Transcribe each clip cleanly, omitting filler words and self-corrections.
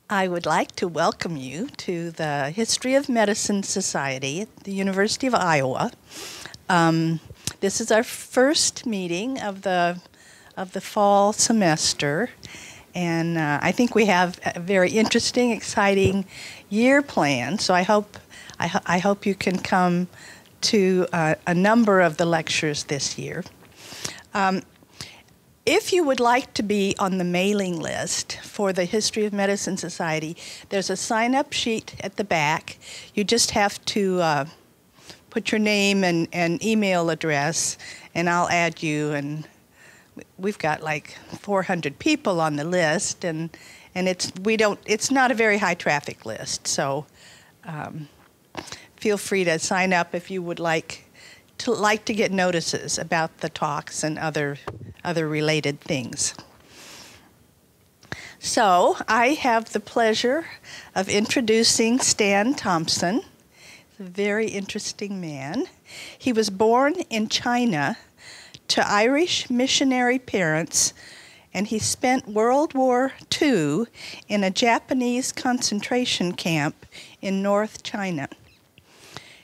I would like to welcome you to the History of Medicine Society at the University of Iowa. This is our first meeting of the fall semester, and I think we have a very interesting, exciting year planned. So I hope you can come to a number of the lectures this year. If you would like to be on the mailing list for the History of Medicine Society, there's a sign-up sheet at the back. You just have to put your name and email address, and I'll add you. And we've got like 400 people on the list, and it's not a very high traffic list. So feel free to sign up if you would like to get notices about the talks and other related things. So I have the pleasure of introducing Stan Thompson. He's a very interesting man. He was born in China to Irish missionary parents, and he spent World War II in a Japanese concentration camp in North China.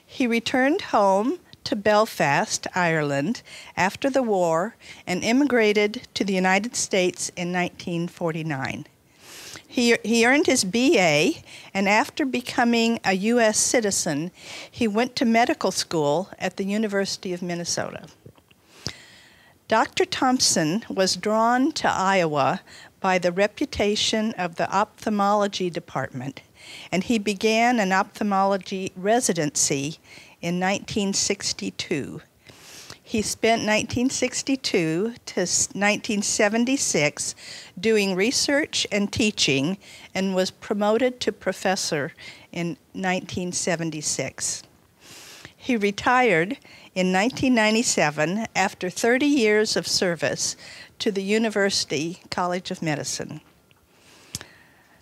He returned home to Belfast, Ireland, after the war and immigrated to the United States in 1949. He earned his BA, and after becoming a U.S. citizen, he went to medical school at the University of Minnesota. Dr. Thompson was drawn to Iowa by the reputation of the ophthalmology department, and he began an ophthalmology residency in 1962. He spent 1962 to 1976 doing research and teaching and was promoted to professor in 1976. He retired in 1997 after 30 years of service to the University College of Medicine.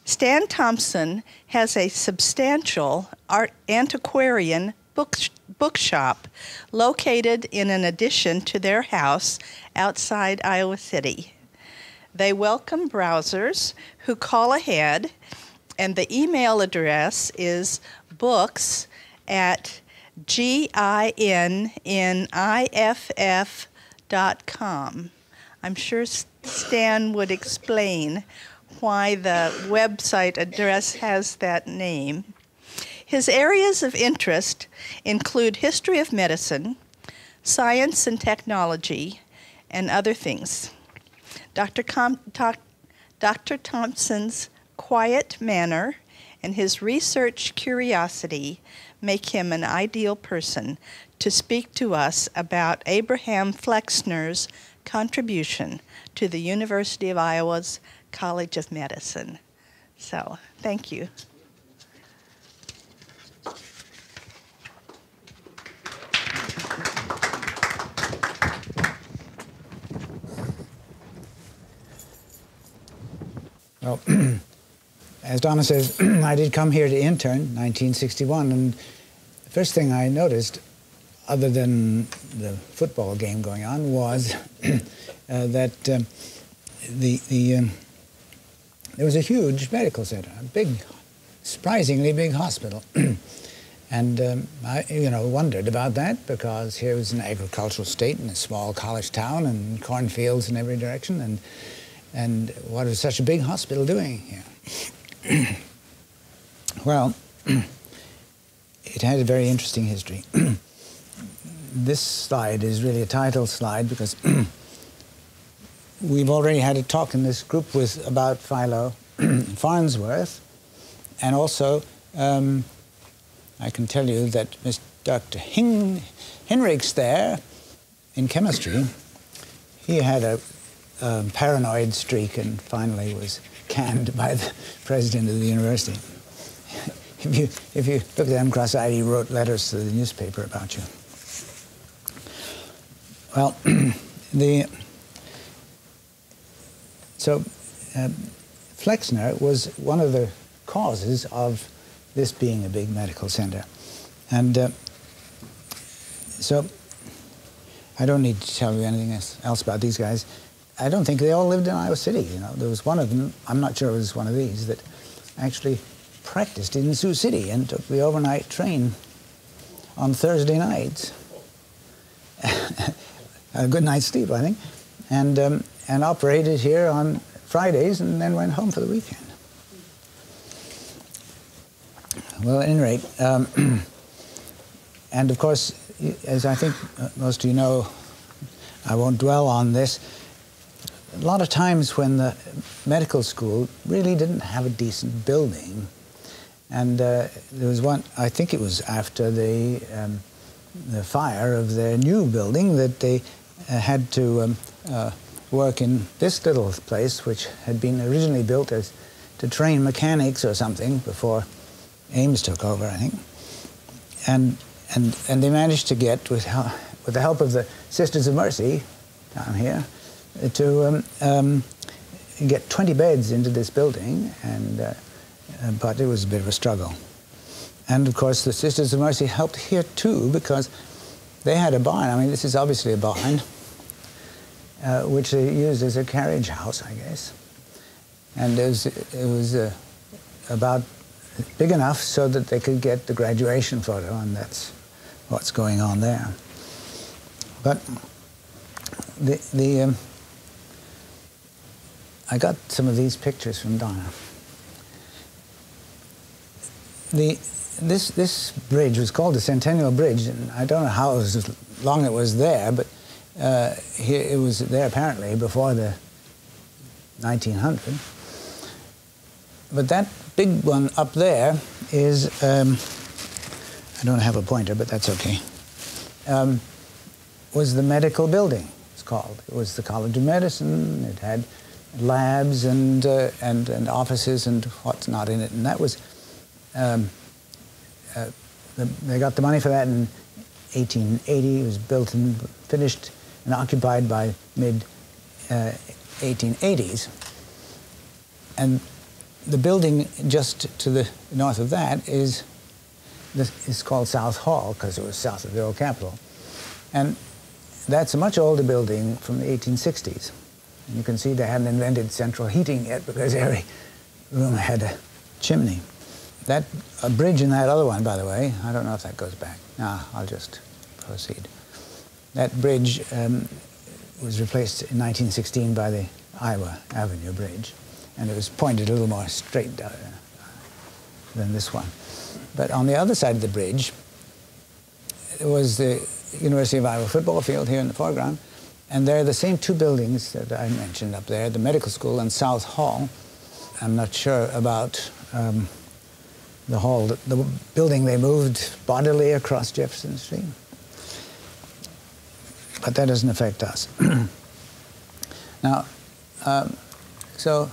Stan Thompson has a substantial antiquarian bookshop located in an addition to their house outside Iowa City. They welcome browsers who call ahead, and the email address is books@ginniff.com. I'm sure Stan would explain why the website address has that name. His areas of interest include history of medicine, science and technology, and other things. Dr. Thompson's quiet manner and his research curiosity make him an ideal person to speak to us about Abraham Flexner's contribution to the University of Iowa's College of Medicine. So, thank you. Well, as Donna says, I did come here to intern in 1961, and the first thing I noticed, other than the football game going on, was that there was a huge medical center, a big, surprisingly big hospital. And I wondered about that, because here was an agricultural state and a small college town and cornfields in every direction, and what is such a big hospital doing here? Well, it had a very interesting history. This slide is really a title slide because we've already had a talk in this group about Philo Farnsworth, and also I can tell you that Dr. Hinrichs there in chemistry, he had a paranoid streak and finally was canned by the president of the university. If you look at him cross-eyed, he wrote letters to the newspaper about you. Well, So Flexner was one of the causes of this being a big medical center. And so I don't need to tell you anything else about these guys. I don't think they all lived in Iowa City. You know, there was one of them, I'm not sure it was one of these, that actually practiced in Sioux City and took the overnight train on Thursday nights. A good night's sleep, I think, and operated here on Fridays and then went home for the weekend. Well, at any rate, and of course, as I think most of you know, I won't dwell on this, a lot of times when the medical school really didn't have a decent building, and there was one, I think it was after the fire of their new building, that they had to work in this little place, which had been originally built as to train mechanics or something before Ames took over, I think. And they managed to get, with the help of the Sisters of Mercy down here, to get 20 beds into this building, but it was a bit of a struggle. And of course, the Sisters of Mercy helped here too, because they had a barn. I mean, this is obviously a barn, which they used as a carriage house, I guess. And it was about big enough so that they could get the graduation photo, and that's what's going on there. But I got some of these pictures from Donna. This bridge was called the Centennial Bridge, and I don't know how long it was there, but here it was there apparently before the 1900. But that big one up there is, I don't have a pointer, but that's okay, was the medical building, it's called. It was the College of Medicine. It had labs and offices and what's not in it, and that was, they got the money for that in 1880. It was built and finished and occupied by mid-1880s. And the building just to the north of that is called South Hall, because it was south of the old Capitol. And that's a much older building from the 1860s. And you can see they hadn't invented central heating yet, because every room had a chimney. That bridge in that other one, by the way, I don't know if that goes back. No, I'll just proceed. That bridge was replaced in 1916 by the Iowa Avenue Bridge, and it was pointed a little more straight than this one. But on the other side of the bridge, there was the University of Iowa football field here in the foreground, and there are the same two buildings that I mentioned up there, the medical school and South Hall. I'm not sure about the hall, the building they moved bodily across Jefferson Street. But that doesn't affect us. Now, so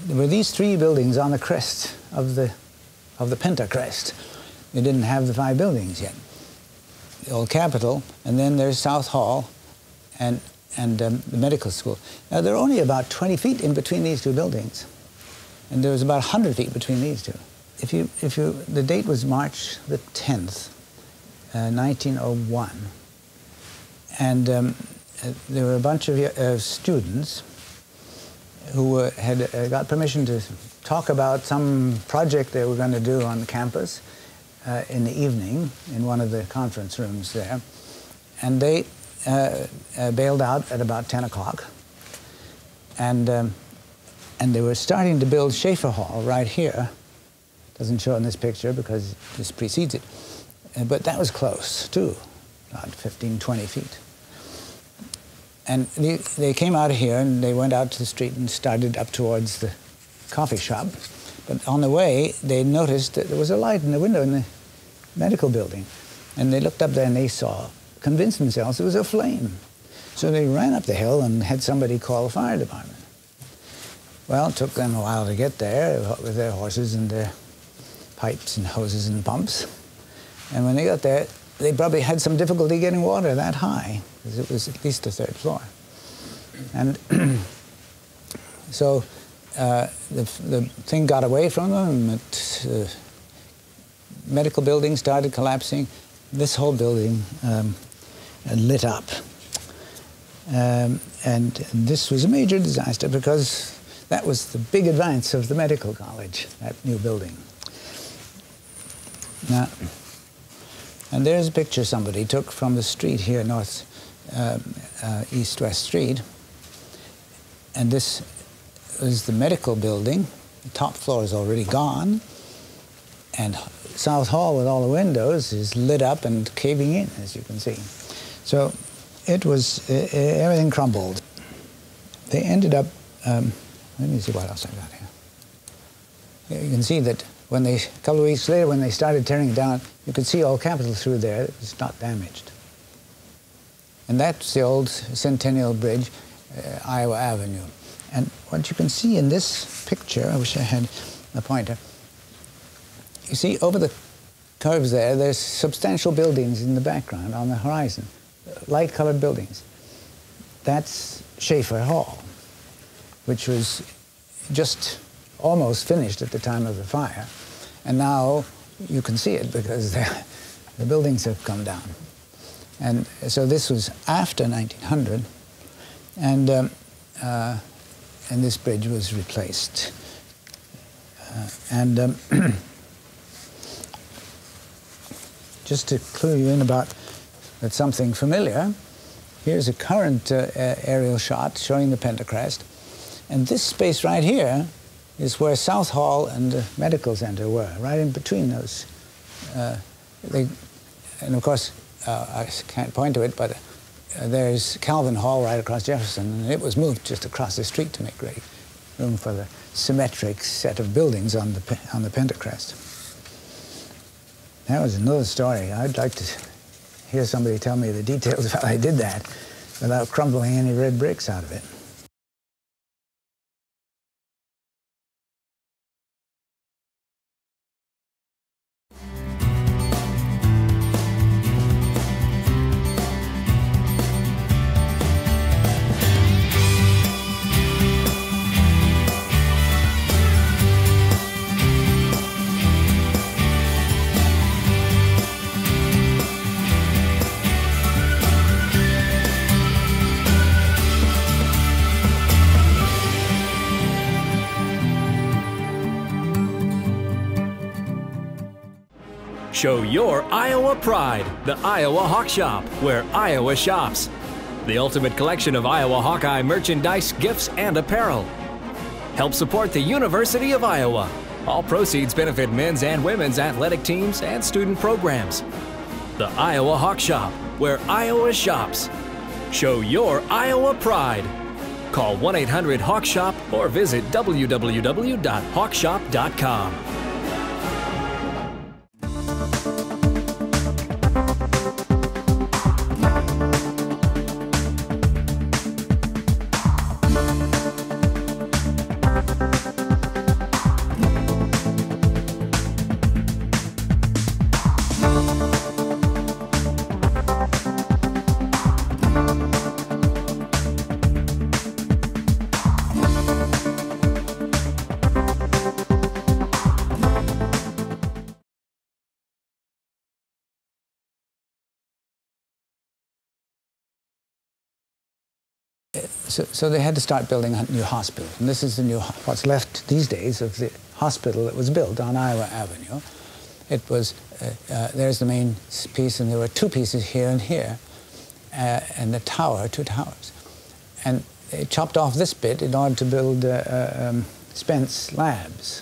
there were these three buildings on the crest of the Penta crest. They didn't have the five buildings yet. The old Capitol, and then there's South Hall, and the medical school. Now, there are only about 20 feet in between these two buildings, and there was about 100 feet between these two. The date was March the 10th, 1901, and there were a bunch of students who had got permission to talk about some project they were going to do on the campus in the evening in one of the conference rooms there. And they bailed out at about 10 o'clock. And they were starting to build Schaefer Hall right here. Doesn't show in this picture because this precedes it. But that was close, too, about 15, 20 feet. And they came out of here, and they went out to the street and started up towards the coffee shop. But on the way, they noticed that there was a light in the window in the medical building. And they looked up there, and they saw, convinced themselves it was a flame. So they ran up the hill and had somebody call the fire department. Well, it took them a while to get there with their horses and their pipes and hoses and pumps. And when they got there, they probably had some difficulty getting water that high, because it was at least the third floor. And So the thing got away from them. Medical buildings started collapsing. This whole building lit up. And this was a major disaster because that was the big advance of the medical college, that new building. Now, and there's a picture somebody took from the street here, East-West Street. And this is the medical building. The top floor is already gone. And South Hall, with all the windows, is lit up and caving in, as you can see. So it was, everything crumbled. They ended up, let me see what else I got here. You can see that when they, a couple of weeks later, when they started tearing it down, you could see all Capitol through there. It was not damaged. And that's the old Centennial Bridge, Iowa Avenue. And what you can see in this picture, I wish I had a pointer, you see over the curves there, there's substantial buildings in the background on the horizon, light-colored buildings. That's Schaefer Hall, which was just almost finished at the time of the fire. And now you can see it because the buildings have come down. And so this was after 1900, and this bridge was replaced. Just to clue you in about that something familiar, here's a current aerial shot showing the Pentacrest. And this space right here is where South Hall and the Medical Center were, right in between those. And of course, I can't point to it, but there's Calvin Hall right across Jefferson, and it was moved just across the street to make room for the symmetric set of buildings on the Pentacrest. That was another story. I'd like to hear somebody tell me the details of how they did that without crumbling any red bricks out of it. Show your Iowa pride, the Iowa Hawk Shop, where Iowa shops. The ultimate collection of Iowa Hawkeye merchandise, gifts, and apparel. Help support the University of Iowa. All proceeds benefit men's and women's athletic teams and student programs. The Iowa Hawk Shop, where Iowa shops. Show your Iowa pride. Call 1-800-HAWK-SHOP or visit www.hawkshop.com. So they had to start building a new hospital. And this is the new, what's left these days of the hospital that was built on Iowa Avenue. It was, there's the main piece, and there were two pieces here and here, and the tower, two towers. And they chopped off this bit in order to build Spence Labs.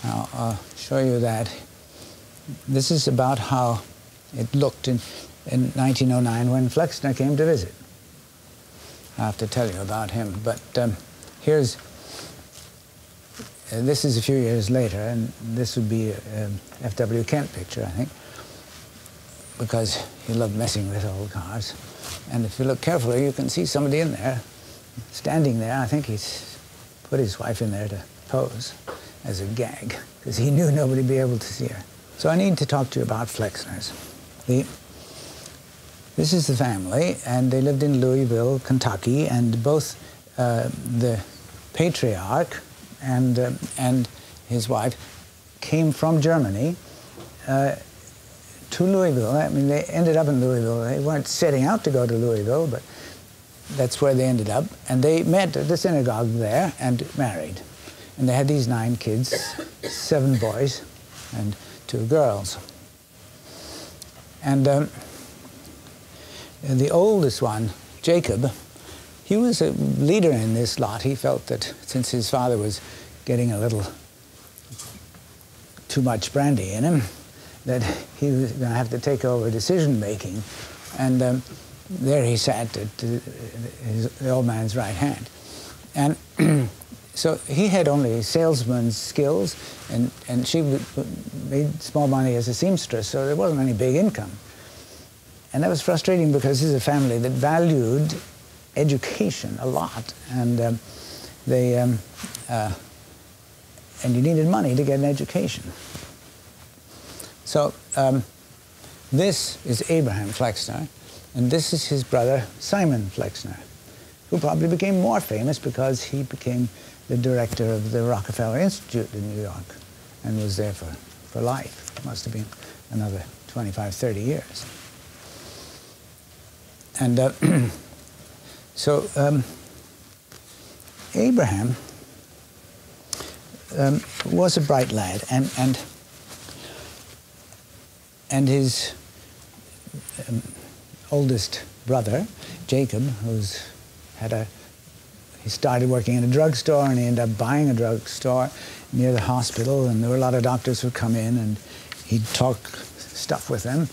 Now, I'll show you that. This is about how it looked in 1909 when Flexner came to visit. I have to tell you about him, but this is a few years later, and this would be a F.W. Kent picture, I think, because he loved messing with old cars. And if you look carefully, you can see somebody in there, standing there. I think he's put his wife in there to pose as a gag, because he knew nobody would be able to see her. So I need to talk to you about Flexners. This is the family, and they lived in Louisville, Kentucky, and both the patriarch and his wife came from Germany to Louisville. I mean, they ended up in Louisville. They weren't setting out to go to Louisville, but that's where they ended up. And they met at the synagogue there and married. And they had these 9 kids, 7 boys and 2 girls. And the oldest one, Jacob, he was a leader in this lot. He felt that since his father was getting a little too much brandy in him, that he was going to have to take over decision-making. And there he sat at the old man's right hand. And so he had only salesman's skills, and she made small money as a seamstress, so there wasn't any big income. And that was frustrating because this is a family that valued education a lot, and and you needed money to get an education. So this is Abraham Flexner, and this is his brother Simon Flexner, who probably became more famous because he became the director of the Rockefeller Institute in New York and was there for life. Must have been another 25, 30 years. And so Abraham was a bright lad, and his oldest brother, Jacob, he started working in a drugstore, and he ended up buying a drugstore near the hospital, and there were a lot of doctors who come in, and he'd talk stuff with them.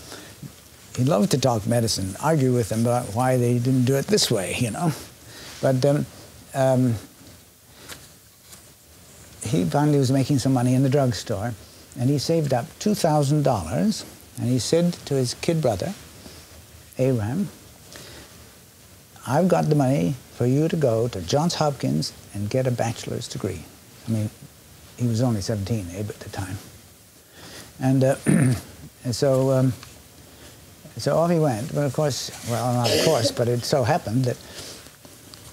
He loved to talk medicine, argue with them about why they didn't do it this way, you know. But he finally was making some money in the drugstore, and he saved up $2,000, and he said to his kid brother, Abraham, I've got the money for you to go to Johns Hopkins and get a bachelor's degree. I mean, he was only 17, Abe, at the time. And so off he went. But of course, well, not of course, but it so happened that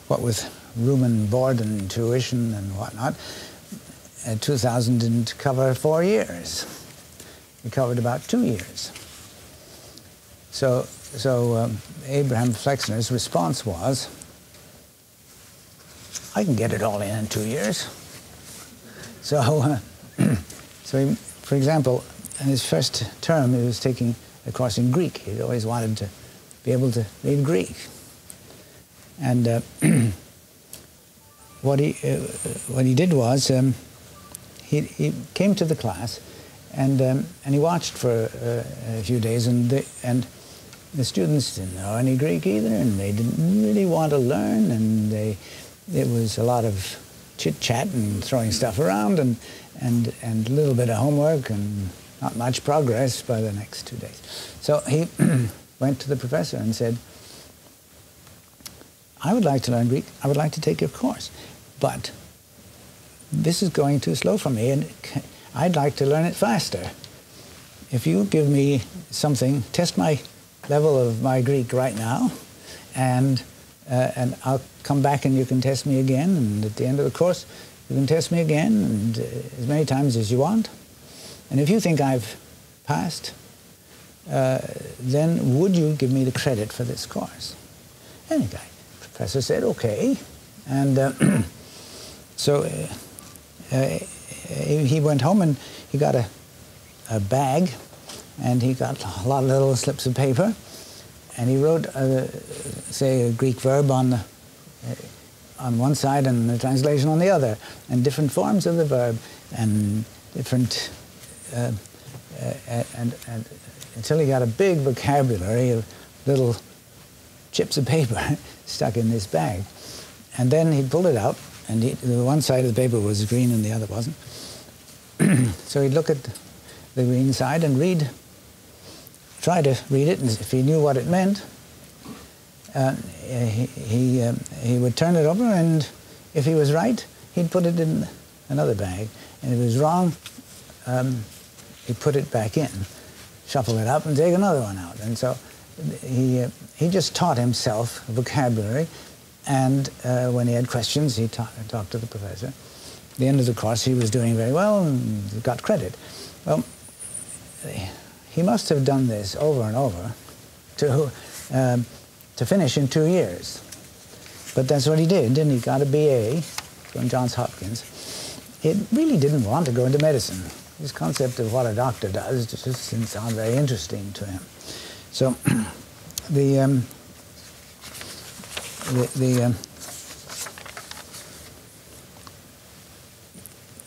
what with room and board and tuition and whatnot, 2,000 didn't cover 4 years. It covered about 2 years. So Abraham Flexner's response was, I can get it all in 2 years. So, so for example, in his first term, he was taking a course in Greek. He'd always wanted to be able to read Greek. And what he did was he came to the class, and he watched for a few days, and the students didn't know any Greek either, and they didn't really want to learn, and it was a lot of chit-chat and throwing stuff around, and a little bit of homework, and not much progress by the next 2 days. So he went to the professor and said, I would like to learn Greek. I would like to take your course, but this is going too slow for me, and I'd like to learn it faster. If you give me something, test my level of my Greek right now, and I'll come back and you can test me again, and at the end of the course, you can test me again, and as many times as you want. And if you think I've passed, then would you give me the credit for this course? And the professor said, okay. And so he went home and he got a bag, and he got a lot of little slips of paper, and he wrote, say, a Greek verb on one side and the translation on the other, and different forms of the verb, and different, and until he got a big vocabulary of little chips of paper stuck in this bag. And then he pulled it out, and the one side of the paper was green and the other wasn't. So he'd look at the green side and try to read it, and if he knew what it meant, he would turn it over, and if he was right, he'd put it in another bag, and if he was wrong, he'd put it back in, shuffle it up, and take another one out. And so he just taught himself vocabulary And when he had questions, he talked to the professor. At the end of the course, he was doing very well and got credit. Well, he must have done this over and over to finish in 2 years. But that's what he did, and he got a BA from Johns Hopkins. He really didn't want to go into medicine. His concept of what a doctor does just didn't sound very interesting to him. So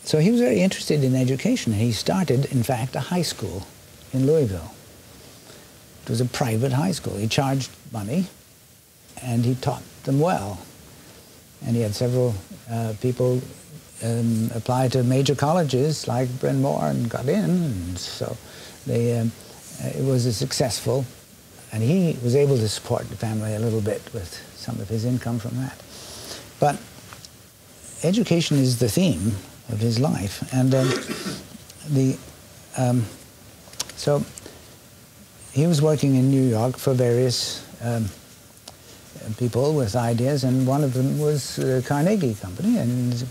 so he was very interested in education. He started, in fact, a high school in Louisville. It was a private high school. He charged money, and he taught them well. And he had several people apply to major colleges like Bryn Mawr and got in. And so it was a successful, and he was able to support the family a little bit with some of his income from that. But education is the theme of his life, and so he was working in New York for various people with ideas, and one of them was the Carnegie Company, and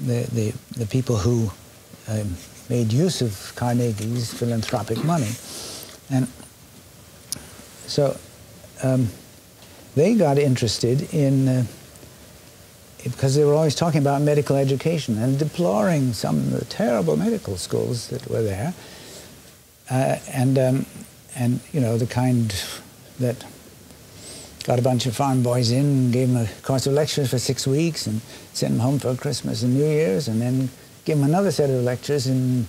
the people who made use of Carnegie's philanthropic money. And so they got interested in, because they were always talking about medical education and deploring some of the terrible medical schools that were there, and you know, the kind that got a bunch of farm boys in and gave them a course of lectures for 6 weeks and sent them home for Christmas and New Year's, and then gave them another set of lectures in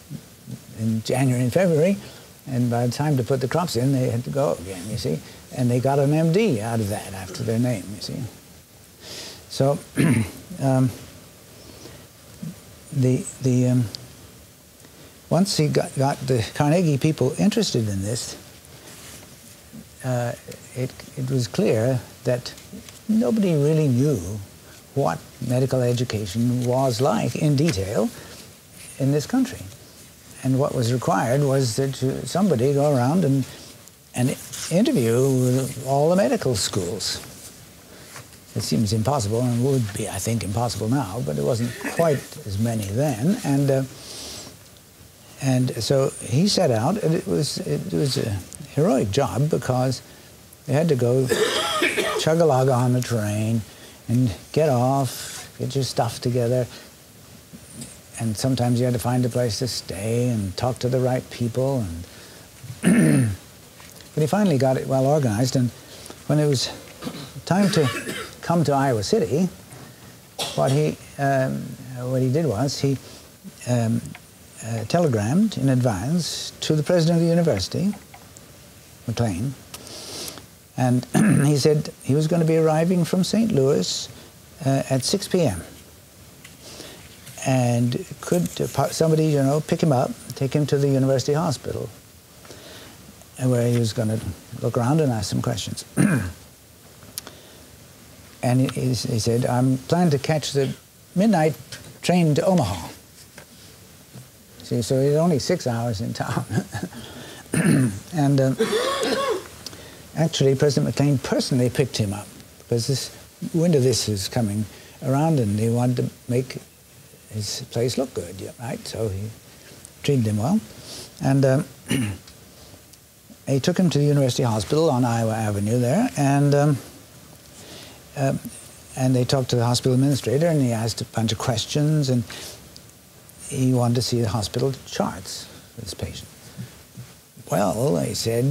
January and February, and by the time to put the crops in, they had to go again, you see. And they got an MD out of that after their name, you see. So once he got the Carnegie people interested in this, it was clear that nobody really knew what medical education was like in detail in this country. And what was required was that somebody go around and interview all the medical schools. It seems impossible, and would be, I think, impossible now, but it wasn't quite as many then. And so he set out, and it was a heroic job, because they had to go chug-a-lug on the train and get off, get your stuff together, and sometimes you had to find a place to stay and talk to the right people. And but he finally got it well organized, and when it was time to come to Iowa City, what he did was he telegrammed in advance to the president of the university, McLean, and he said he was going to be arriving from St. Louis at 6 p.m. and could somebody, you know, pick him up, take him to the university hospital, where he was going to look around and ask some questions. And he said, I'm planning to catch the midnight train to Omaha. See, so he's only 6 hours in town. And actually, President McLean personally picked him up, because this winter this is coming around, and he wanted to make his place look good, right? So he treated him well. And he took him to the University Hospital on Iowa Avenue there, and they talked to the hospital administrator, and he asked a bunch of questions, and he wanted to see the hospital charts for this patient. Well, they said,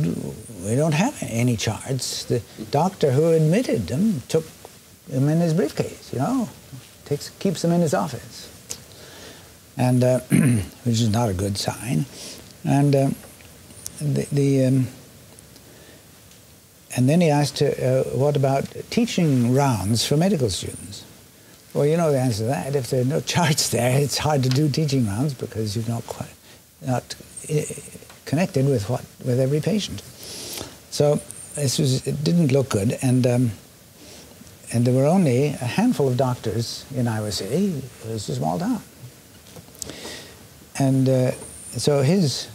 we don't have any charts. The doctor who admitted them took them in his briefcase, you know, keeps them in his office, and which is not a good sign. And and then he asked, what about teaching rounds for medical students? Well, you know the answer to that. If there are no charts there, it's hard to do teaching rounds, because you're not connected with every patient. So it didn't look good, and there were only a handful of doctors in Iowa City. It was a small town. And so his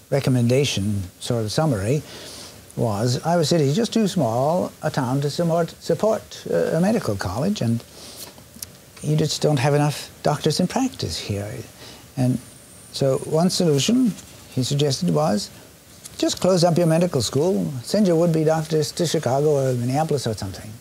recommendation, sort of summary, was Iowa City is just too small a town to support a medical college, and you just don't have enough doctors in practice here. And so one solution he suggested was just close up your medical school, send your would-be doctors to Chicago or Minneapolis or something.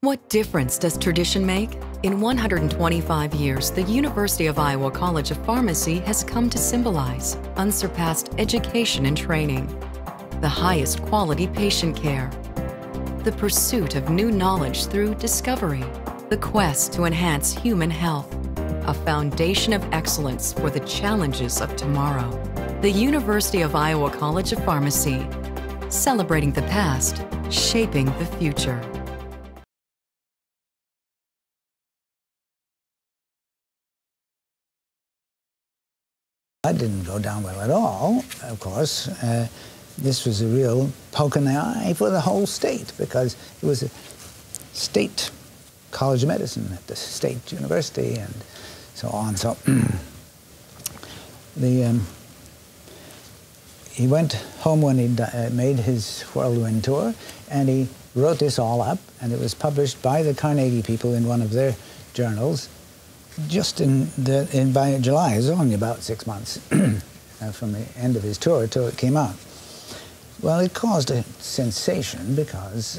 What difference does tradition make? In 125 years, the University of Iowa College of Pharmacy has come to symbolize unsurpassed education and training, the highest quality patient care, the pursuit of new knowledge through discovery, the quest to enhance human health, a foundation of excellence for the challenges of tomorrow. The University of Iowa College of Pharmacy, celebrating the past, shaping the future. That didn't go down well at all, of course. This was a real poke in the eye for the whole state, because it was a state college of medicine at the state university and so on. So he went home when he made his whirlwind tour, and he wrote this all up, and it was published by the Carnegie people in one of their journals. Just by July, it was only about 6 months from the end of his tour till it came out. Well, it caused a sensation because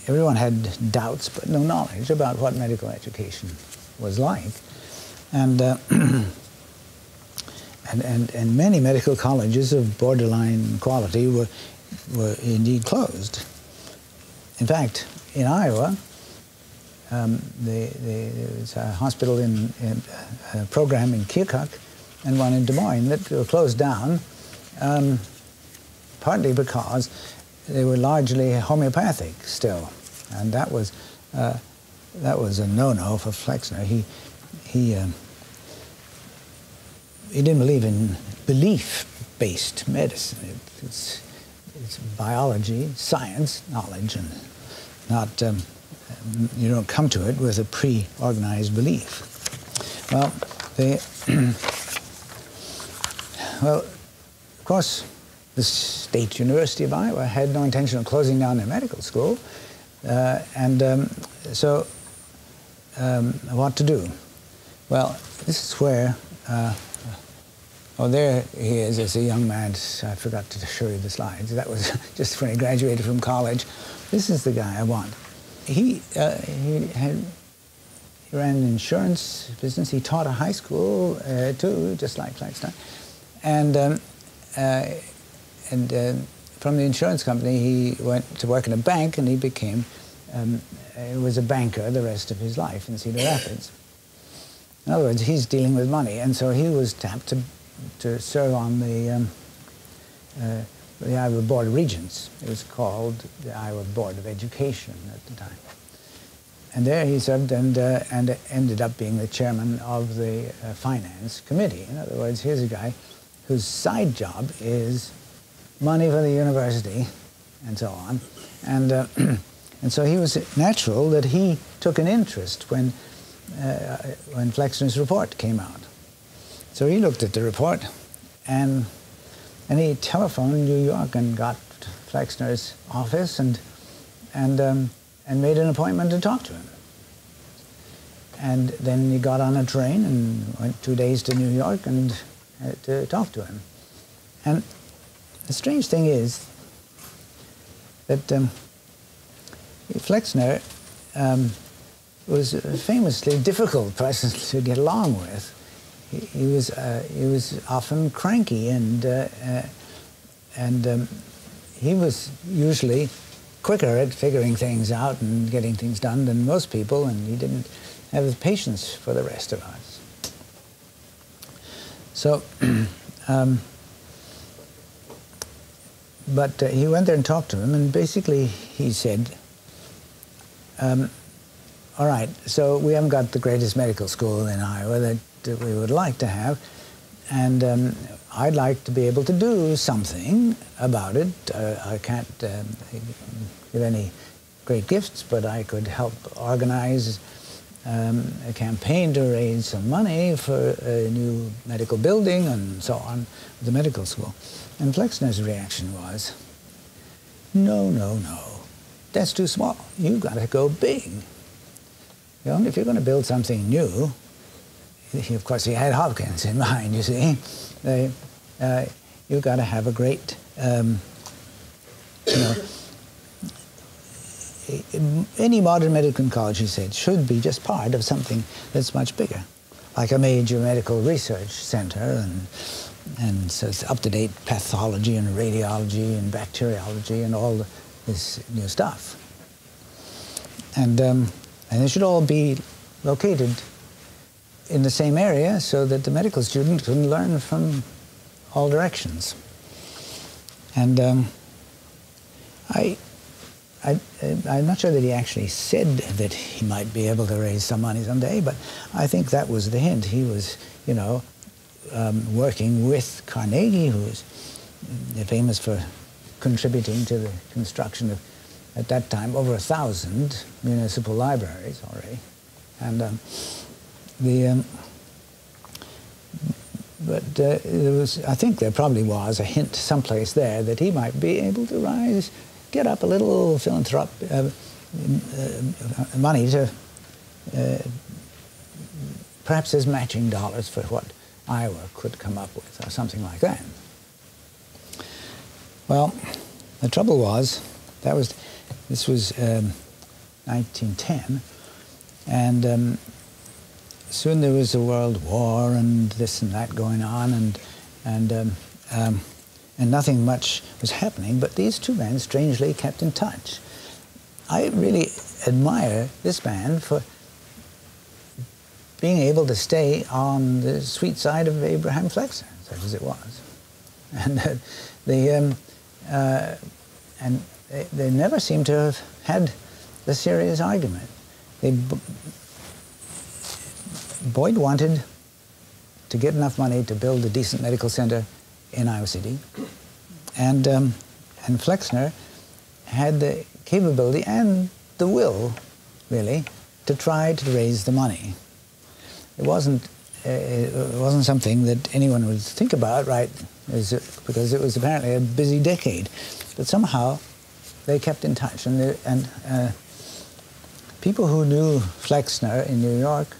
everyone had doubts but no knowledge about what medical education was like. And, and many medical colleges of borderline quality were indeed closed. In fact, in Iowa, there was a hospital a program in Keokuk and one in Des Moines that were closed down, partly because they were largely homeopathic still, and that was a no-no for Flexner. He didn't believe in belief-based medicine. It's biology, science, knowledge, and not. You don't come to it with a pre-organized belief. Well, well, of course, the State University of Iowa had no intention of closing down their medical school, so what to do? Well, this is where, oh, there he is as a young man. I forgot to show you the slides. That was just when he graduated from college. This is the guy I want. He ran an insurance business. He taught a high school too, just like Flexner. And from the insurance company, he went to work in a bank, and he became, was a banker the rest of his life in Cedar Rapids. In other words, he's dealing with money, and so he was tapped to serve on the Iowa Board of Regents. It was called the Iowa Board of Education at the time. And there he served and ended up being the chairman of the finance committee. In other words, here's a guy whose side job is money for the university and so on. And so he was natural that he took an interest when Flexner's report came out. So he looked at the report, and he telephoned New York and got Flexner's office and made an appointment to talk to him. And then he got on a train and went 2 days to New York and to talk to him. And the strange thing is that Flexner was a famously difficult person to get along with. He was often cranky, and he was usually quicker at figuring things out and getting things done than most people, and he didn't have the patience for the rest of us. So, but he went there and talked to him, and basically he said, all right, so we haven't got the greatest medical school in Iowa that we would like to have, and I'd like to be able to do something about it. I can't give any great gifts, but I could help organize a campaign to raise some money for a new medical building and so on with the medical school. And Flexner's reaction was, no, no, no, that's too small. You've got to go big. You know, if you're going to build something new, of course he had Hopkins in mind, you see, you've got to have a great, you know, any modern medical college, he said, should be just part of something that's much bigger, like a major medical research center, and so it's up-to-date pathology and radiology and bacteriology and all this new stuff. And they should all be located in the same area so that the medical student can learn from all directions. And I'm not sure that he actually said that he might be able to raise some money someday, but I think that was the hint. He was, you know, working with Carnegie, who was famous for contributing to the construction of, at that time, over 1,000 municipal libraries already. And there was, I think there probably was a hint someplace there that he might be able to get up a little money to perhaps as matching dollars for what Iowa could come up with, or something like that. Well, the trouble was, this was 1910, and soon there was a world war and this and that going on, and nothing much was happening, but these two men strangely kept in touch. I really admire this man for being able to stay on the sweet side of Abraham Flexner, such as it was. And they never seem to have had a serious argument. Boyd wanted to get enough money to build a decent medical center in Iowa City, and Flexner had the capability and the will, really, to try to raise the money. It wasn't something that anyone would think about, right? Because it was apparently a busy decade, but somehow they kept in touch, and people who knew Flexner in New York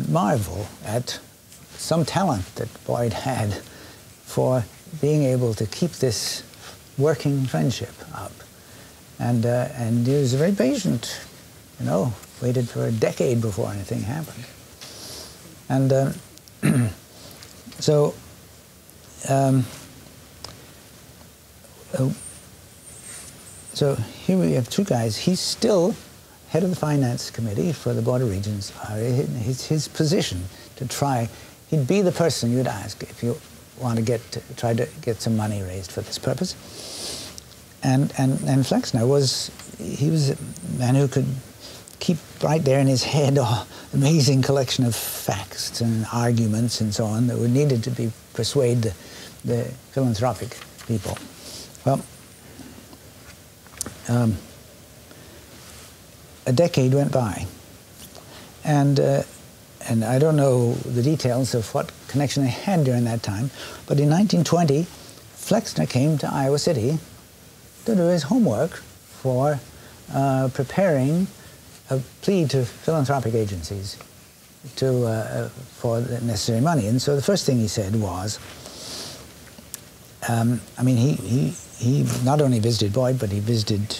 marvel at some talent that Boyd had for being able to keep this working friendship up. And he was very patient, you know, waited for a decade before anything happened. And so here we have two guys. He's still head of the finance committee for the Board of Regents. His position to try, he'd be the person you'd ask if you want to try to get some money raised for this purpose. And Flexner was a man who could keep right there in his head an amazing collection of facts and arguments and so on that were needed to persuade the philanthropic people. Well, a decade went by, and I don't know the details of what connection they had during that time, but in 1920, Flexner came to Iowa City to do his homework for preparing a plea to philanthropic agencies for the necessary money. And so the first thing he said was, I mean, he not only visited Boyd, but he visited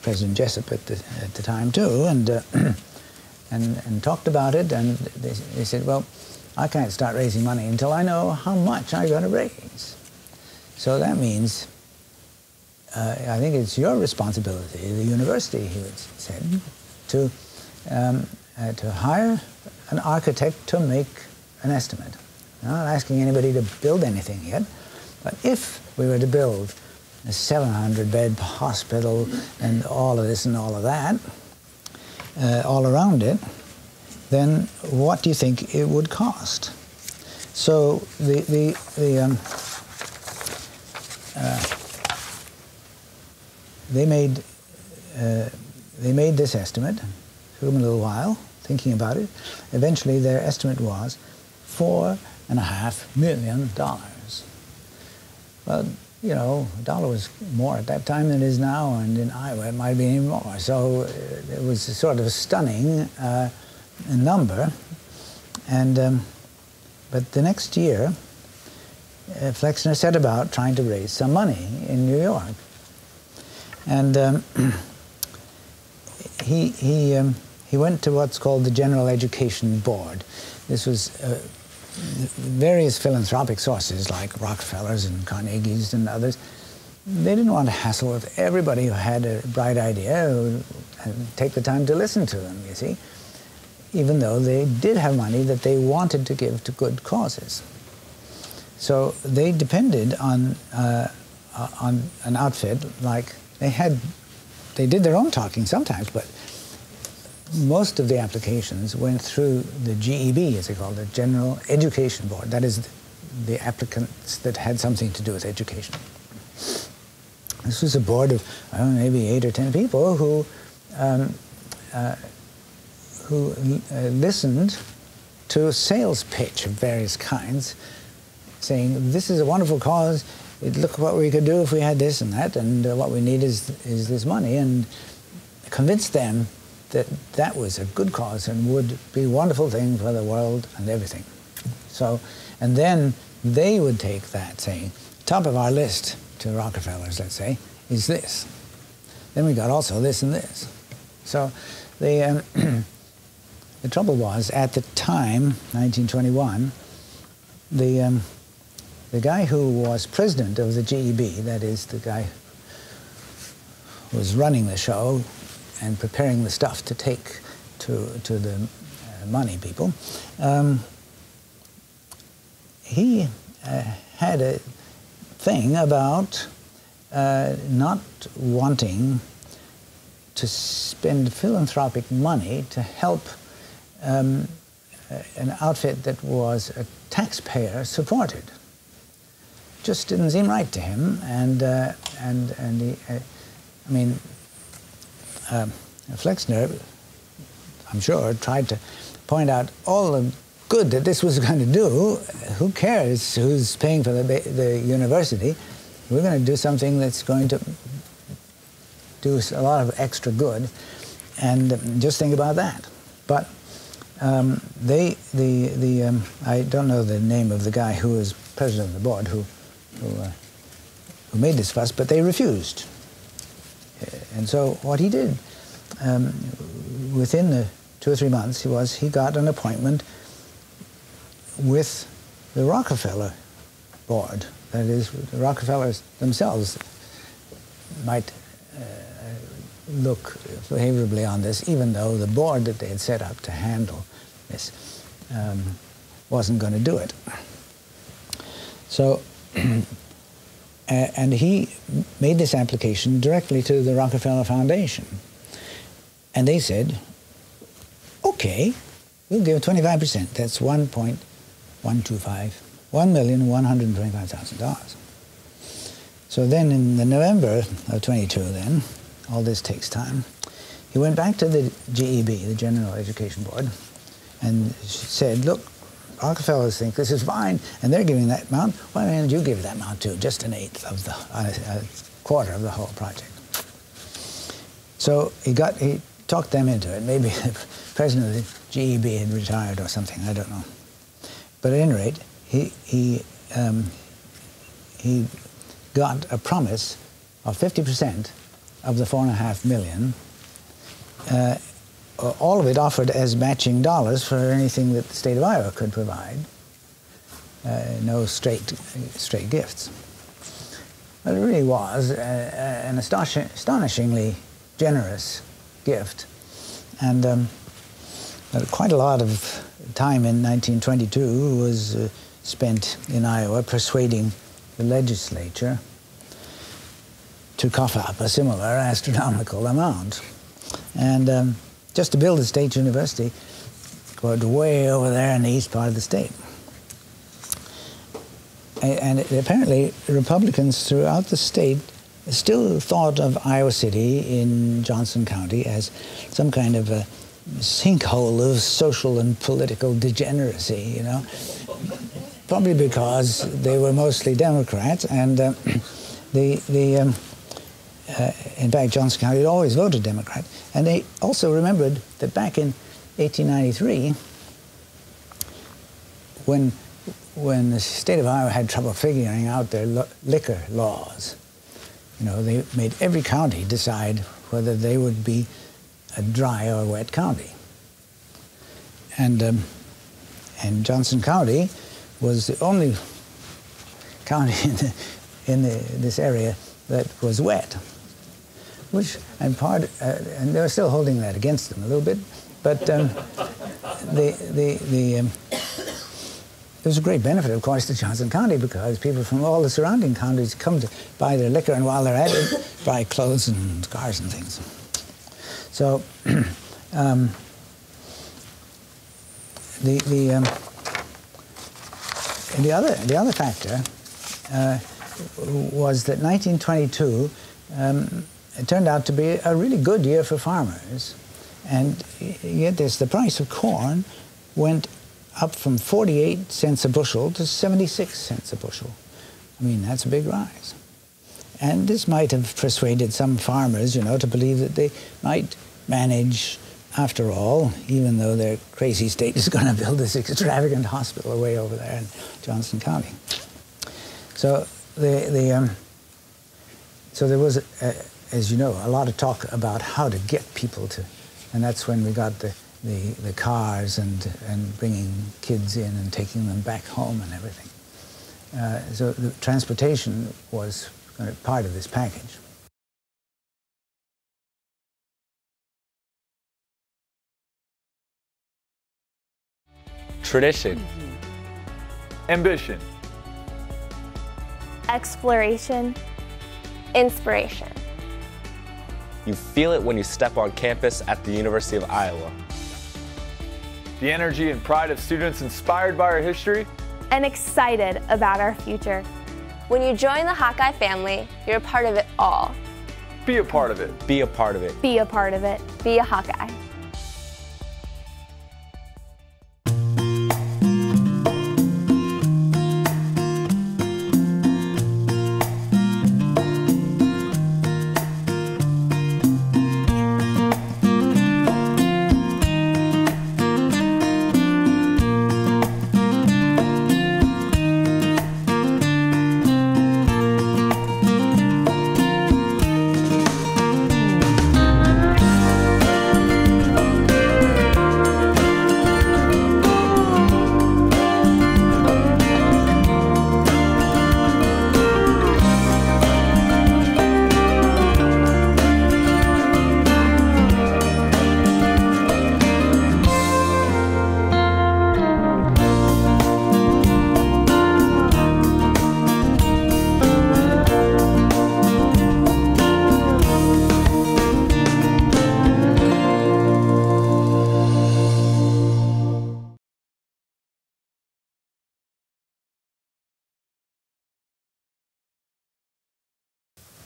President Jessup at the time too, and talked about it. And they said, well, I can't start raising money until I know how much I'm going to raise. So that means, I think it's your responsibility, the university, he said, to hire an architect to make an estimate. I'm not asking anybody to build anything yet, but if we were to build a 700-bed hospital and all of this and all of that, all around it, then what do you think it would cost? So they made this estimate. Took them a little while thinking about it. Eventually, their estimate was $4.5 million. Well, you know, a dollar was more at that time than it is now, and in Iowa it might be even more. So it was sort of a stunning number. And but the next year, Flexner set about trying to raise some money in New York, and he went to what's called the General Education Board. This was various philanthropic sources like Rockefellers and Carnegies and others. They didn't want to hassle with everybody who had a bright idea and take the time to listen to them, you see, even though they did have money that they wanted to give to good causes. So they depended on an outfit like they did their own talking sometimes, but most of the applications went through the GEB, as they call it, the General Education Board. That is the applicants that had something to do with education. This was a board of, I don't know, maybe 8 or 10 people who listened to a sales pitch of various kinds, saying, this is a wonderful cause, look what we could do if we had this and that, and what we need is this money, and convinced them that that was a good cause and would be a wonderful thing for the world and everything. So, and then they would take that, saying, top of our list to Rockefellers, let's say, is this. Then we got also this and this. So the trouble was, at the time, 1921, the guy who was president of the GEB, that is the guy who was running the show and preparing the stuff to take to the money people, he had a thing about not wanting to spend philanthropic money to help an outfit that was taxpayer supported. Just didn't seem right to him, and he, I mean, Flexner, I'm sure, tried to point out all the good that this was going to do. Who cares who's paying for the university? We're going to do something that's going to do a lot of extra good, and just think about that. But I don't know the name of the guy who was president of the board who made this fuss, but they refused. And so what he did, within the 2 or 3 months, he got an appointment with the Rockefeller board. That is, the Rockefellers themselves might look favorably on this, even though the board that they had set up to handle this wasn't going to do it. So, and he made this application directly to the Rockefeller Foundation. And they said, okay, we'll give 25%. That's $1,125,000. So then in the November of 22 then, all this takes time, he went back to the GEB, the General Education Board, and said, look, Rockefellers think this is fine, and they're giving that amount. Why don't you give that amount too, just an eighth of a quarter of the whole project? So he talked them into it. Maybe the president of the GEB had retired or something, I don't know. But at any rate, he got a promise of 50% of the $4.5 million, all of it offered as matching dollars for anything that the state of Iowa could provide. No straight gifts. But it really was an astonishingly generous gift. And quite a lot of time in 1922 was spent in Iowa persuading the legislature to cough up a similar astronomical amount. And just to build a state university, going way over there in the east part of the state. And apparently, Republicans throughout the state still thought of Iowa City in Johnson County as some kind of a sinkhole of social and political degeneracy, you know. Probably because they were mostly Democrats, and in fact, Johnson County had always voted Democrat. And they also remembered that back in 1893, when the state of Iowa had trouble figuring out their liquor laws, you know, they made every county decide whether they would be a dry or wet county. And Johnson County was the only county in this area that was wet, which and they were still holding that against them a little bit, but there's a great benefit, of course, to Johnson County because people from all the surrounding counties come to buy their liquor, and while they're at it, buy clothes and cars and things. So the other factor was that 1922 it turned out to be a really good year for farmers, and yet the price of corn went up from 48 cents a bushel to 76 cents a bushel. I mean, that's a big rise. And this might have persuaded some farmers, you know, to believe that they might manage, after all, even though their crazy state is going to build this extravagant hospital way over there in Johnson County. So so there was, as you know, a lot of talk about how to get people to, and that's when we got the cars and bringing kids in and taking them back home and everything. So the transportation was part of this package. Tradition. Ambition. Exploration. Inspiration. You feel it when you step on campus at the University of Iowa. The energy and pride of students inspired by our history. And excited about our future. When you join the Hawkeye family, you're a part of it all. Be a part of it. Be a part of it. Be a part of it. Be a Hawkeye.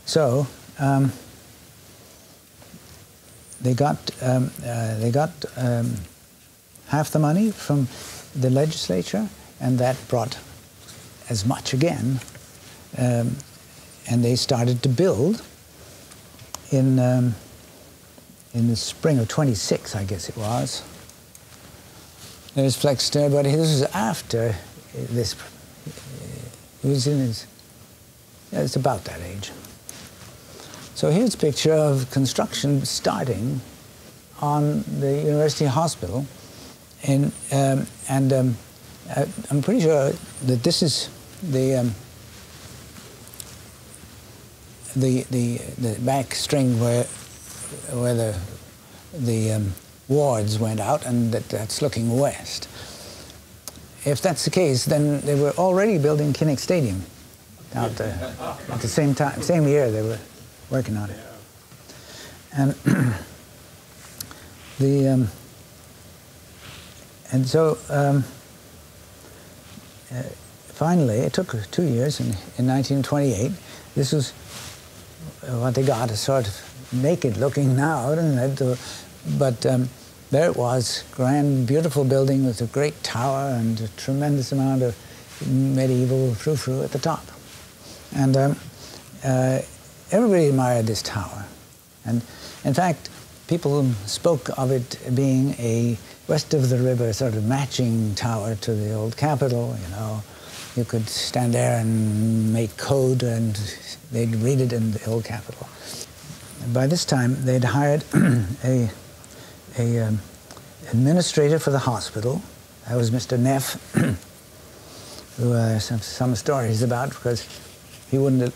So they got half the money from the legislature, and that brought as much again, and they started to build in in the spring of 26, I guess it was. There's Flexner, but this was after this. He was in his, it's about that age. So here's a picture of construction starting on the University Hospital. I'm pretty sure that this is the back string where the wards went out, and that's looking west. If that's the case, then they were already building Kinnick Stadium out there at the same time, same year they were working on it. And finally, it took 2 years. In 1928, this was what they got, a sort of naked looking now, isn't it? But there it was, grand, beautiful building with a great tower and a tremendous amount of medieval frou-frou at the top. And everybody admired this tower. And in fact, people spoke of it being a west of the river sort of matching tower to the old Capitol, you know. You could stand there and make code and they'd read it in the old Capitol. And by this time, they'd hired a administrator for the hospital. That was Mr. Neff, who some stories about, because he wouldn't,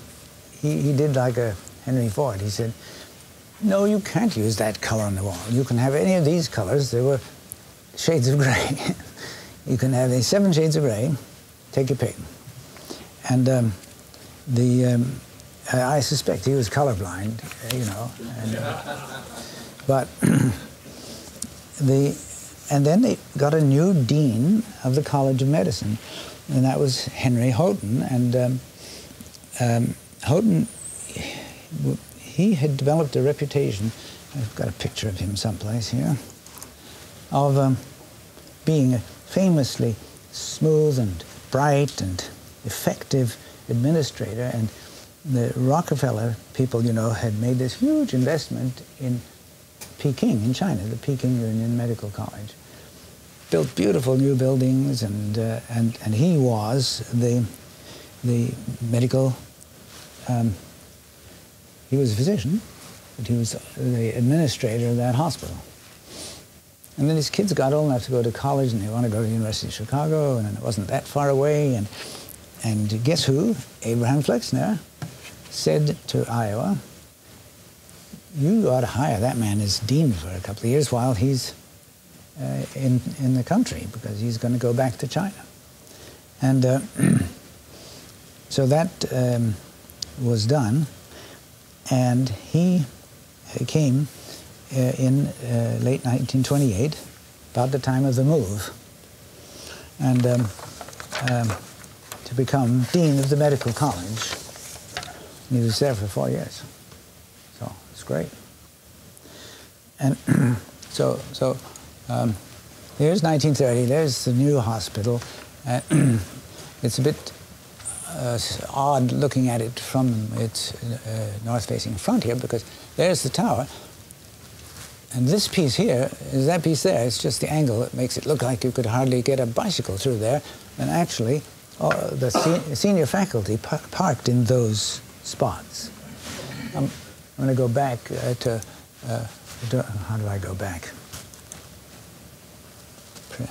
he did like a Henry Ford. He said, no, you can't use that color on the wall. You can have any of these colors. They were shades of gray. You can have the 7 shades of gray. Take your pick. And I suspect he was colorblind, you know. And then they got a new dean of the College of Medicine, and that was Henry Houghton. And Houghton, he had developed a reputation, I've got a picture of him someplace here, of being a famously smooth and bright and effective administrator. And the Rockefeller people, you know, had made this huge investment in Peking, in China, the Peking Union Medical College. Built beautiful new buildings, and he was the medical, he was a physician, but he was the administrator of that hospital. And then his kids got old enough to go to college, and they want to go to the University of Chicago, and it wasn't that far away. And guess who? Abraham Flexner said to Iowa, you ought to hire that man as dean for a couple of years while he's in the country, because he's going to go back to China. And so that was done, and he came in late 1928, about the time of the move, and to become dean of the medical college. And he was there for 4 years, so it's great. And so here's 1930. There's the new hospital. It's a bit odd looking at it from its north-facing front here, because there's the tower. And this piece here is that piece there. It's just the angle that makes it look like you could hardly get a bicycle through there. And actually, the senior faculty parked in those spots. I'm going to go back to how do I go back?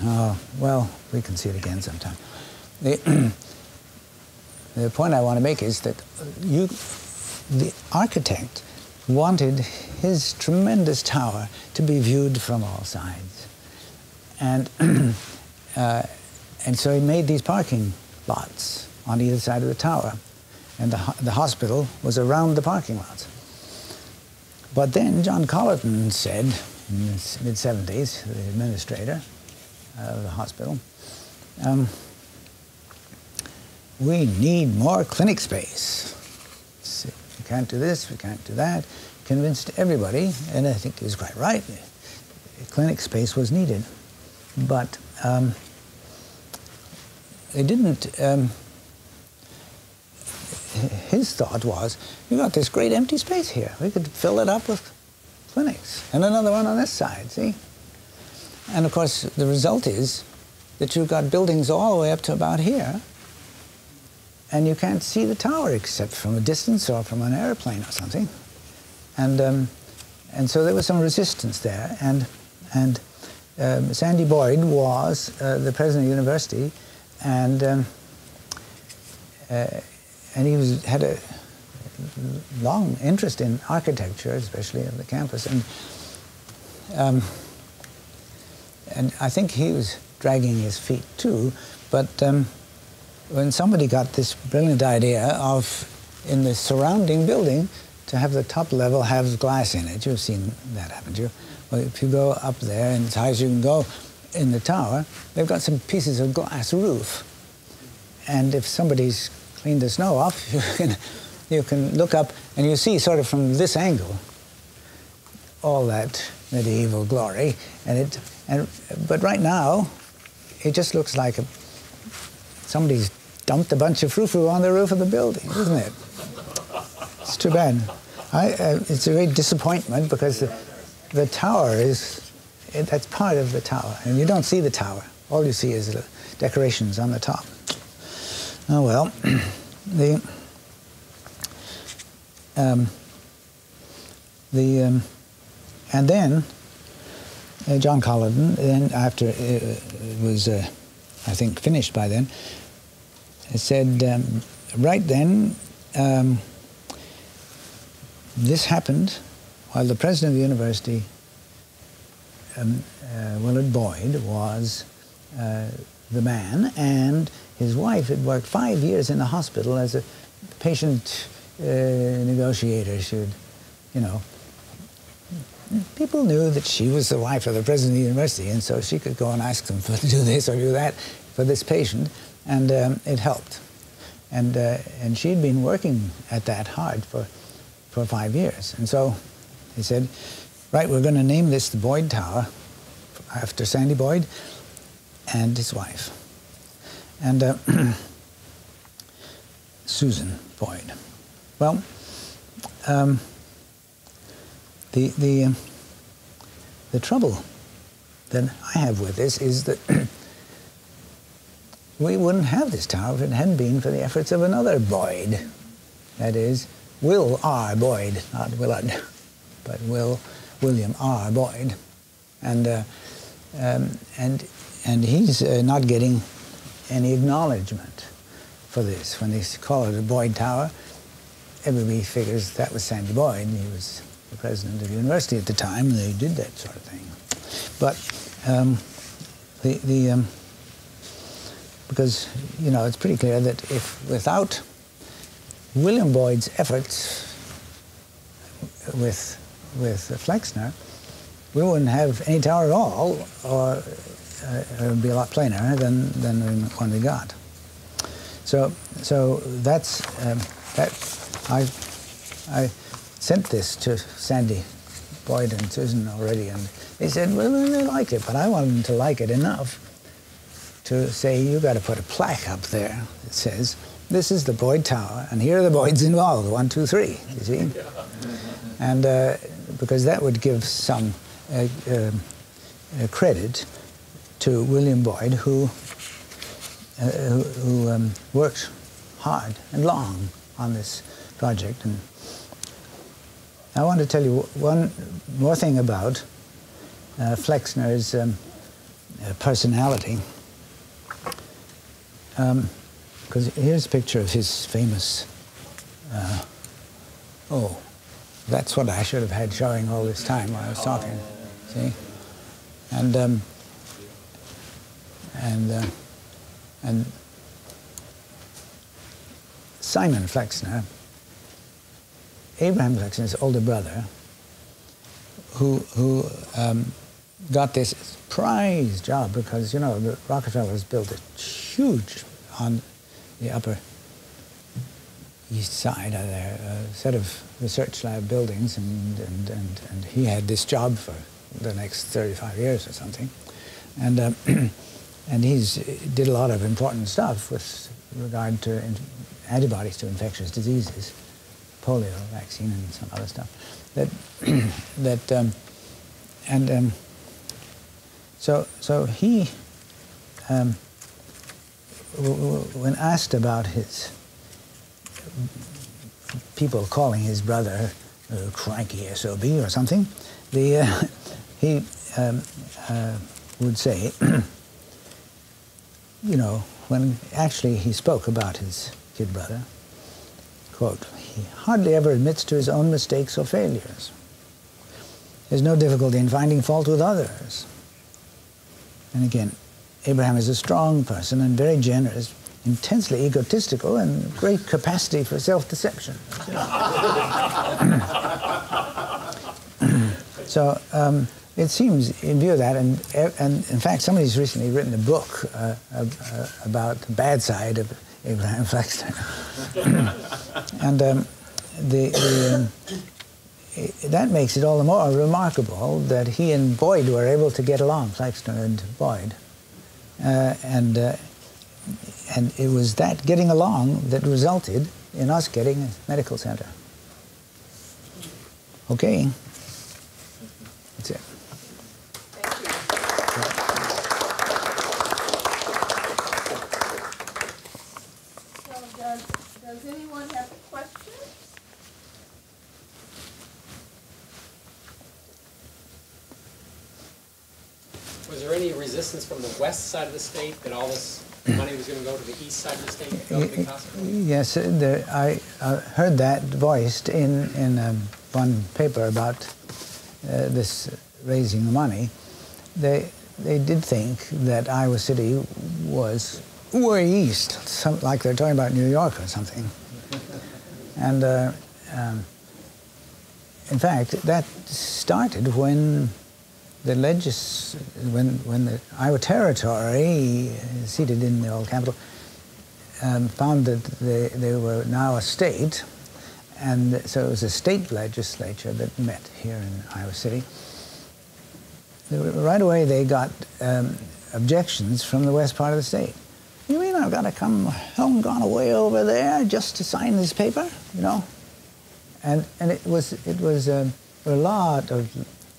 Oh, well, we can see it again sometime. The point I want to make is that the architect wanted his tremendous tower to be viewed from all sides. And so he made these parking lots on either side of the tower. And the hospital was around the parking lots. But then John Colleton said, in the mid-70s, the administrator of the hospital, we need more clinic space. We can't do this, we can't do that. Convinced everybody, and I think he was quite right, clinic space was needed. But it didn't, his thought was, we got this great empty space here. We could fill it up with clinics, and another one on this side, see? And of course, the result is that you've got buildings all the way up to about here, and you can't see the tower except from a distance or from an airplane or something. And so there was some resistance there, and Sandy Boyd was the president of the university, and he had a long interest in architecture, especially of the campus, and I think he was dragging his feet too. But when somebody got this brilliant idea of, in the surrounding building, to have the top level have glass in it, you've seen that, haven't you? Well, if you go up there, and as high as you can go in the tower, they've got some pieces of glass roof. And if somebody's cleaned the snow off, you can look up and you see sort of from this angle all that medieval glory. But right now, it just looks like somebody's dumped a bunch of frou-frou on the roof of the building, isn't it? It's too bad. It's a great disappointment because the tower that's part of the tower, and you don't see the tower. All you see is the decorations on the top. Oh well, and then John Colladon, then after it was, I think, finished by then, said, right then, this happened while the president of the university, Willard Boyd, was the man, and his wife had worked 5 years in the hospital as a patient negotiator. People knew that she was the wife of the president of the university, and so she could go and ask them to do this or do that for this patient, and it helped. And she'd been working at that hard for 5 years. And so he said, right, we're going to name this the Boyd Tower after Sandy Boyd and his wife. And Susan Boyd. Well, the trouble that I have with this is that we wouldn't have this tower if it hadn't been for the efforts of another Boyd. That is, Will R. Boyd, not Willard, but William R. Boyd. And he's not getting any acknowledgement for this. When they call it a Boyd Tower, everybody figures that was Sandy Boyd. He was the president of the university at the time, and they did that sort of thing. But because, it's pretty clear that if without William Boyd's efforts with Flexner, we wouldn't have any tower at all, or it would be a lot plainer than the one we got. So that's I sent this to Sandy Boyd and Susan already, and they said, well, they like it, but I want them to like it enough to say, you've got to put a plaque up there that says, this is the Boyd Tower, and here are the Boyds involved, 1, 2, 3, you see? And because that would give some credit to William Boyd, who worked hard and long on this project. And I want to tell you one more thing about Flexner's personality. Because here's a picture of his famous, that's what I should have had showing all this time while I was talking, see? And Simon Flexner, Abraham Flexner's older brother, who got this prize job because, the Rockefellers built a huge, on the Upper East Side of there, a set of research lab buildings, and he had this job for the next 35 years or something. And he's did a lot of important stuff with regard to antibodies to infectious diseases, polio vaccine and some other stuff. So he, when asked about his people calling his brother cranky SOB or something, he would say, you know, when actually he spoke about his kid brother, quote, he hardly ever admits to his own mistakes or failures. There's no difficulty in finding fault with others. And again, Abraham is a strong person and very generous, intensely egotistical, and great capacity for self-deception. So it seems, in view of that, and in fact, somebody's recently written a book about the bad side of Abraham Flexner. And that makes it all the more remarkable that he and Boyd were able to get along, Flexner and Boyd. And it was that getting along that resulted in us getting a medical center. Okay. That's it. Thank you. So does anyone have questions? Was there any resistance from the west side of the state that all this money was going to go to the east side of the state to build a big hospital? Yes, I heard that voiced in one paper about this raising the money. They did think that Iowa City was way east, like they're talking about New York or something. And in fact, that started when the when the Iowa Territory, seated in the old capital, found that they were now a state, and so it was a state legislature that met here in Iowa City. Right away they got objections from the west part of the state. You mean I've got to come home, gone away over there just to sign this paper, you know? And it was a lot of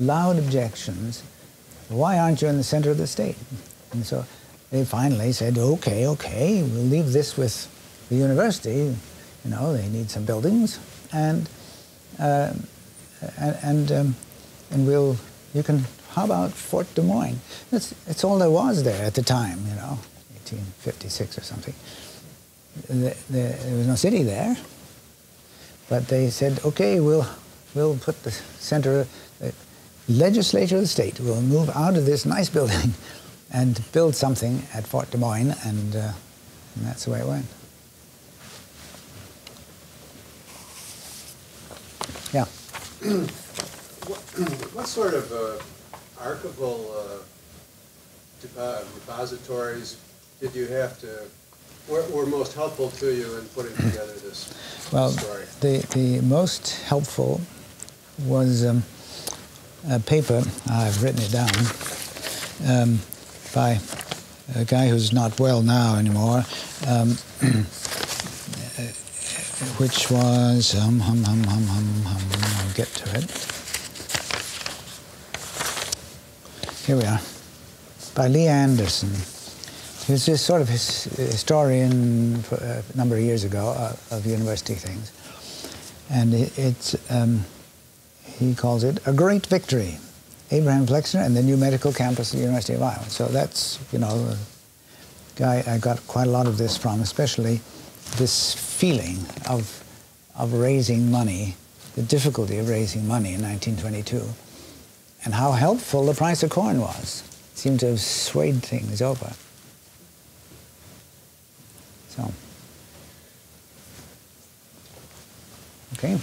loud objections. Why aren't you in the center of the state? And so they finally said, okay, we'll leave this with the university. You know, they need some buildings, and you can. How about Fort Des Moines? It's all there was there at the time. You know, 1856 or something. There was no city there, but they said, okay, we'll put the center. Legislature of the state will move out of this nice building and build something at Fort Des Moines, and that's the way it went. Yeah. What sort of archival repositories did you have to, were most helpful to you in putting together this story? The most helpful was a paper, I've written it down, by a guy who's not well now anymore, which was, I'll get to it. Here we are, by Lee Anderson. He was just sort of historian a number of years ago of university things. And he calls it A Great Victory, Abraham Flexner and the New Medical Campus at the University of Iowa. So that's, you know, the guy I got quite a lot of this from, especially this feeling of raising money, the difficulty of raising money in 1922, and how helpful the price of corn was. It seemed to have swayed things over. So, okay.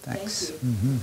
Thanks. Thank you.